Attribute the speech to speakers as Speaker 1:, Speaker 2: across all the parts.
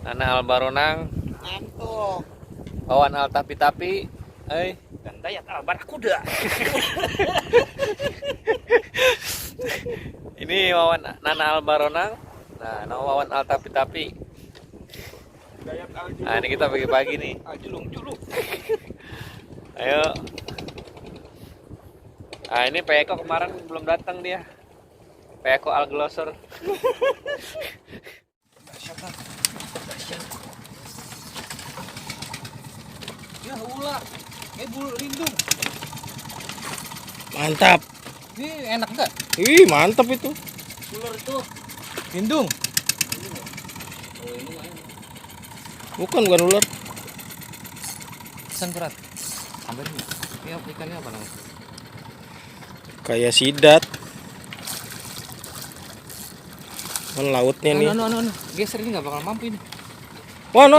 Speaker 1: Nana Albaronang,
Speaker 2: Antuk.
Speaker 1: Wawan Al Tapi-Tapi,
Speaker 2: Dan Dayat Al Barakuda.
Speaker 1: ini Wawan Nana Albaronang, nah Wawan Al Tapi-Tapi.
Speaker 2: Dayat Al Juluk.
Speaker 1: Nah ini kita pagi-pagi nih.
Speaker 2: Juluk.
Speaker 1: Ayo. Nah ini Pak Eko kemarin belum datang dia. Pak Eko Al Glosor.
Speaker 2: Ya ulah. Bulu lindung.
Speaker 3: Mantap.
Speaker 2: Ini enak enggak?
Speaker 3: Ih, mantap itu.
Speaker 2: Ular itu. Lindung.
Speaker 3: Bukan ular.
Speaker 1: Pesan berat. Ambil ini. Ini ikannya apa namanya?
Speaker 3: Kayak sidat. Kan lautnya nih.
Speaker 1: Geser ini nggak bakal mampu ini.
Speaker 3: Wan.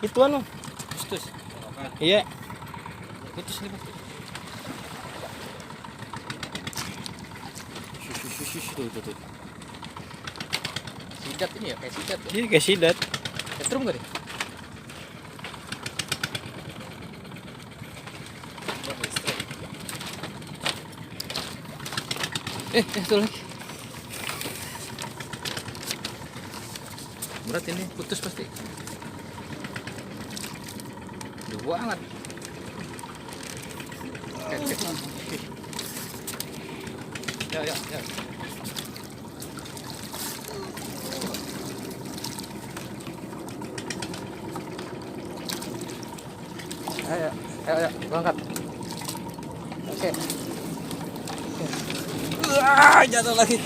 Speaker 3: Itu anu.
Speaker 1: Putus.
Speaker 3: Iya.
Speaker 1: Putus ini pasti. Tuh. Sidat ini ya, kayak sidat ya.
Speaker 3: Iya, kayak sidat.
Speaker 1: Ketrum nggak deh? Tuh lagi. Berat ini, putus pasti. Dua banget. Ya. Ayo, berangkat. Oke.
Speaker 2: Jatuh lagi.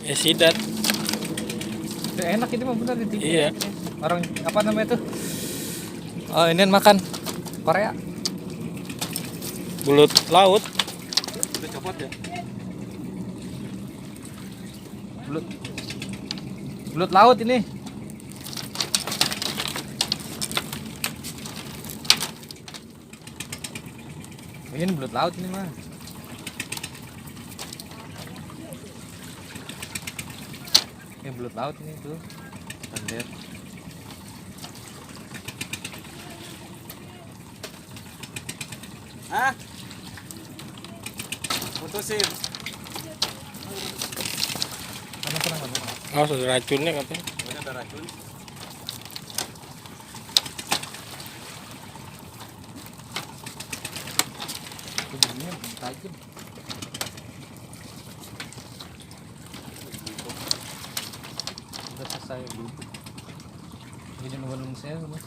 Speaker 3: Ya sidat.
Speaker 1: Enak ini mah bener nih.
Speaker 3: Iya.
Speaker 1: Orang apa namanya tuh? Oh, ini makan Korea.
Speaker 3: Bulut laut.
Speaker 2: Udah copot ya?
Speaker 1: Belut laut ini. Ini belut laut ini mah. Ini belut laut ini tuh. Lihat.
Speaker 2: Hah? Putusin.
Speaker 1: Tenang.
Speaker 3: Oh, sudah racunnya katanya.
Speaker 2: Ini ada racun.
Speaker 1: Ini tajam. Udah selesai dulu. Ini nunggu saya mas.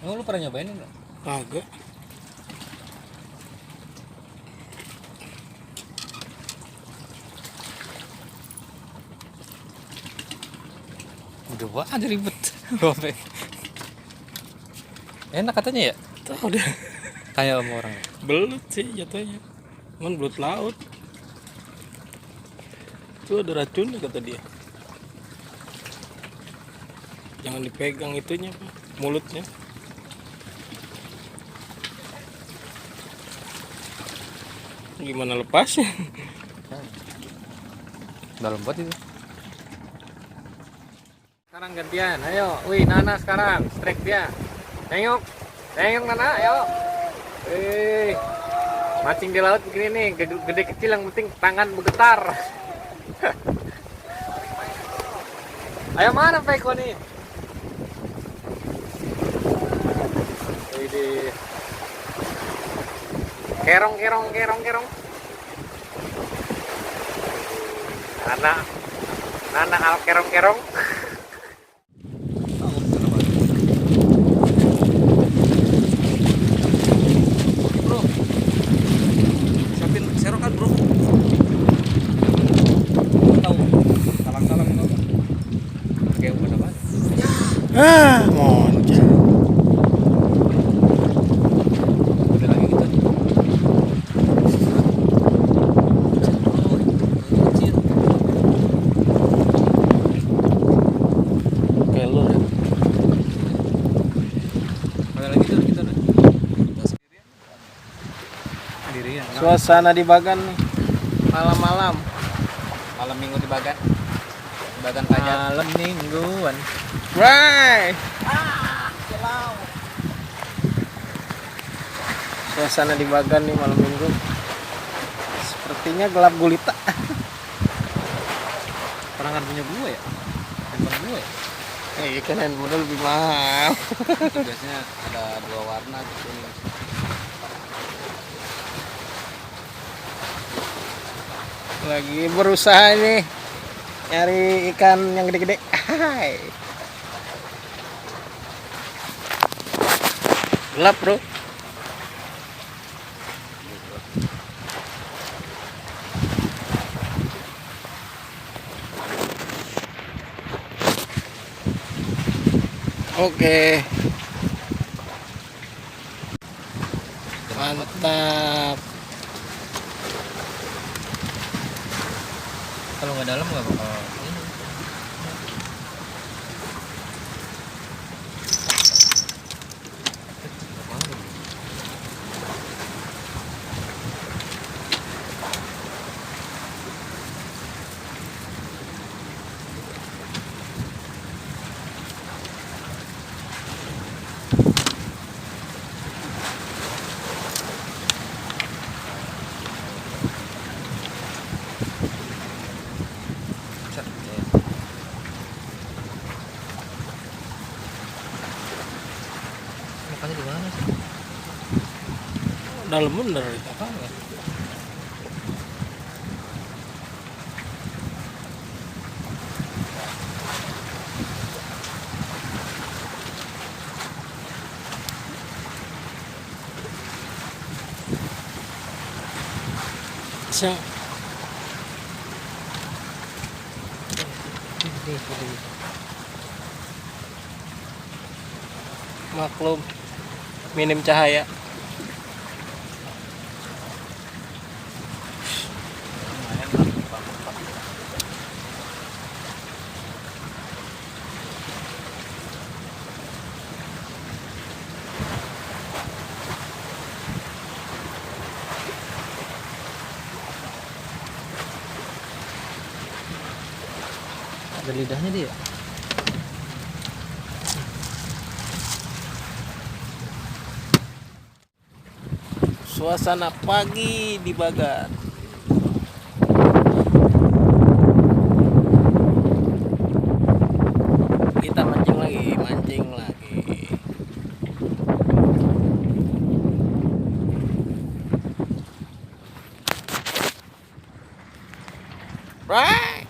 Speaker 1: Oh, lu pernah nyobain enggak?
Speaker 3: Agak.
Speaker 1: Udah banget ribet. Enak katanya ya?
Speaker 3: Tahu deh.
Speaker 1: Kayak sama orang.
Speaker 3: Belut sih jatuhnya. Cuman belut laut. Itu ada racunnya kata dia. Jangan dipegang itunya, Pak. Mulutnya. Gimana lepasnya?
Speaker 1: Dalam buat itu. Sekarang gantian, ayo. Wih, Nana sekarang strike dia. Tengok Nana, ayo. Mancing di laut begini nih, gede kecil yang penting tangan bergetar. Ayo mana Pak Eko nih? Widih. Kerong. Nana Al kerong.
Speaker 2: Bro, siapin serokan bro.
Speaker 3: Moncal.
Speaker 2: Udah lagi gitu. Oh, kecil.
Speaker 3: Kelur ya.
Speaker 2: Ada lagi tuh kita udah. Sendirian.
Speaker 3: Suasana di Bagan nih. Malam-malam.
Speaker 2: Malam minggu di Bagan. Bagan pajak.
Speaker 3: Malam mingguan. Right. Suasana di Bagan nih malam minggu. Sepertinya gelap gulita.
Speaker 2: Orang kan punya gue ya. Handphone gue.
Speaker 3: Ikan handphone lebih mahal.
Speaker 2: Tugasnya ada 2 warna gitu.
Speaker 3: Lagi berusaha nih nyari ikan yang gede-gede. Hai. Gelap bro. Oke. Mantap.
Speaker 2: Kalau nggak dalam nggak bakal ini. Makanya di mana sih?
Speaker 3: Dalam bener itu.
Speaker 2: Apa ya?
Speaker 3: Siang. Maklum minim cahaya.
Speaker 2: Ada lidahnya dia.
Speaker 3: Suasana pagi di Bagan. Kita mancing lagi, mancing lagi. Right.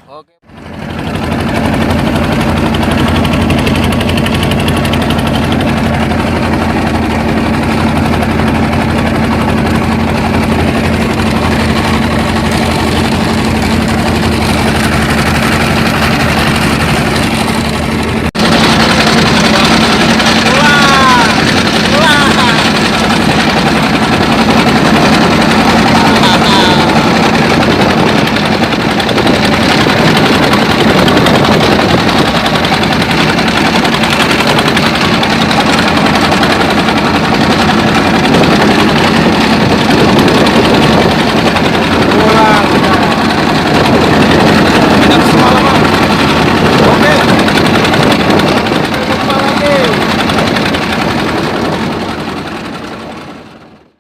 Speaker 3: Oke.